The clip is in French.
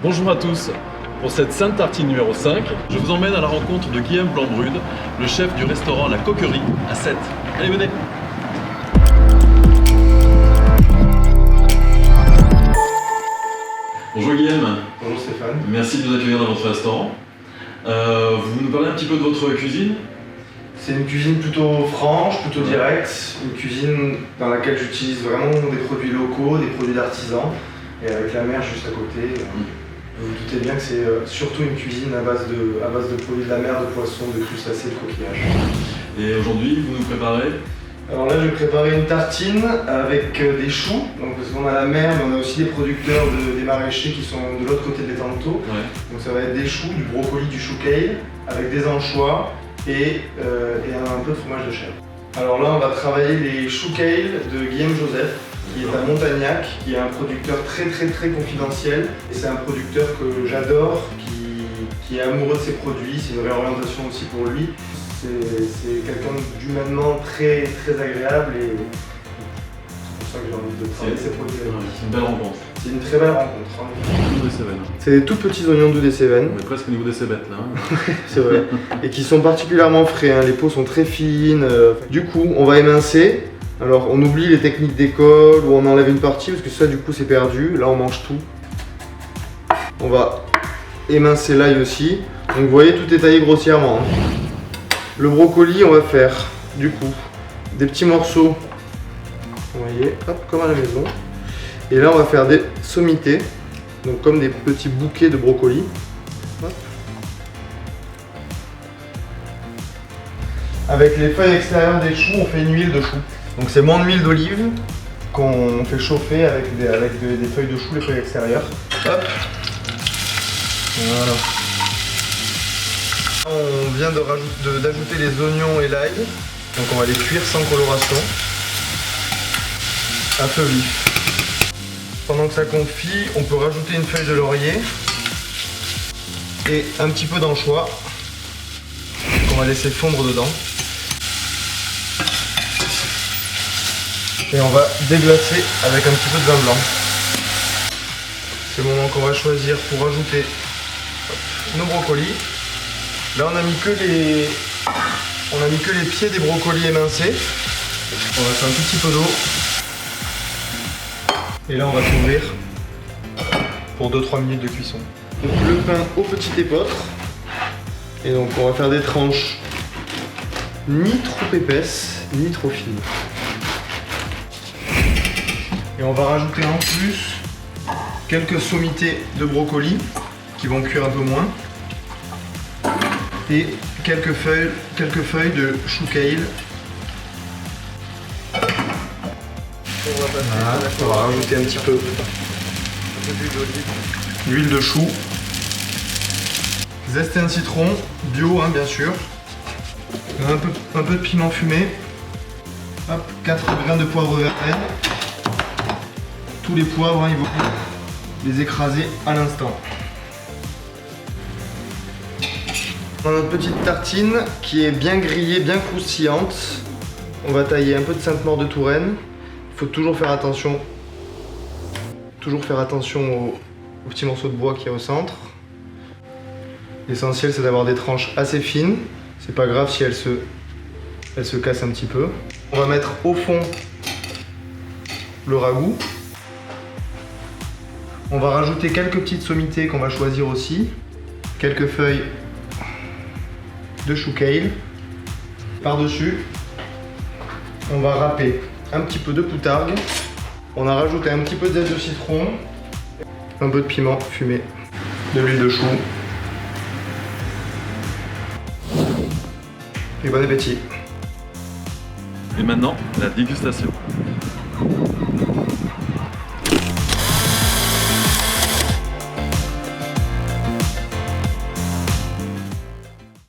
Bonjour à tous. Pour cette sainte tartine numéro 5, je vous emmène à la rencontre de Guillaume Blanc-Brude, le chef du restaurant La Coquerie à Sète. Allez, venez. Bonjour Guillaume. Bonjour Stéphane. Merci de nous accueillir dans votre restaurant. Vous nous parlez un petit peu de votre cuisine? C'est une cuisine plutôt franche, plutôt directe, une cuisine dans laquelle j'utilise vraiment des produits locaux, des produits d'artisans, et avec la mer juste à côté. Vous vous doutez bien que c'est surtout une cuisine à base de produits de la mer, de poissons, de crustacés, de coquillages. Et aujourd'hui, vous nous préparez? Alors là, je vais préparer une tartine avec des choux, donc parce qu'on a la mer, mais on a aussi des producteurs des maraîchers qui sont de l'autre côté de l'étang. Ouais. Donc ça va être des choux, du brocoli, du chou kale, avec des anchois et un peu de fromage de chèvre. Alors là, on va travailler les choux kale de Guillaume Joseph, qui est à Montagnac, qui est un producteur très confidentiel. Et c'est un producteur que j'adore, qui est amoureux de ses produits, c'est une réorientation aussi pour lui. C'est quelqu'un d'humainement très agréable et c'est pour ça que j'ai envie de travailler ses produits. C'est une belle rencontre. C'est une très belle rencontre. Des Cévennes. C'est des tout petits oignons doux des Cévennes. On est presque au niveau des cébettes là. C'est vrai. Et qui sont particulièrement frais, hein. Les peaux sont très fines. Du coup, on va émincer. Alors, on oublie les techniques d'école où on enlève une partie parce que ça, du coup, c'est perdu. Là, on mange tout. On va émincer l'ail aussi. Donc, vous voyez, tout est taillé grossièrement, hein. Le brocoli, on va faire, du coup, des petits morceaux. Vous voyez, hop, comme à la maison. Et là, on va faire des sommités. Donc, comme des petits bouquets de brocoli. Hop. Avec les feuilles extérieures des choux, on fait une huile de chou. Donc c'est mon huile d'olive qu'on fait chauffer avec des feuilles de chou, les feuilles extérieures. Hop. Voilà. On vient d'ajouter les oignons et l'ail. Donc on va les cuire sans coloration. À feu vif. Pendant que ça confit, on peut rajouter une feuille de laurier et un petit peu d'anchois qu'on va laisser fondre dedans. Et on va déglacer avec un petit peu de vin blanc. C'est le moment qu'on va choisir pour ajouter nos brocolis. Là on a mis que les pieds des brocolis émincés. On va faire un tout petit peu d'eau. Et là on va couvrir pour 2-3 minutes de cuisson. Donc le pain au petit épeautre. Et donc on va faire des tranches ni trop épaisses, ni trop fines. Et on va rajouter en plus quelques sommités de brocoli qui vont cuire un peu moins. Et quelques feuilles de chou kale. On va rajouter un petit peu d'huile de chou. Zester un citron, bio hein, bien sûr. Un peu de piment fumé. Hop, 4 grains de poivre vert. Tous les poivres, hein, il faut les écraser à l'instant. On a notre petite tartine qui est bien grillée, bien croustillante. On va tailler un peu de Sainte-Maure de Touraine. Il faut toujours faire attention aux petits morceaux de bois qui est au centre. L'essentiel c'est d'avoir des tranches assez fines. C'est pas grave si elles se cassent un petit peu. On va mettre au fond le ragoût. On va rajouter quelques petites sommités qu'on va choisir aussi. Quelques feuilles de chou kale. Par-dessus, on va râper un petit peu de poutargue. On a rajouté un petit peu de zeste de citron. Un peu de piment fumé. De l'huile de chou. Et bon appétit. Et maintenant, la dégustation.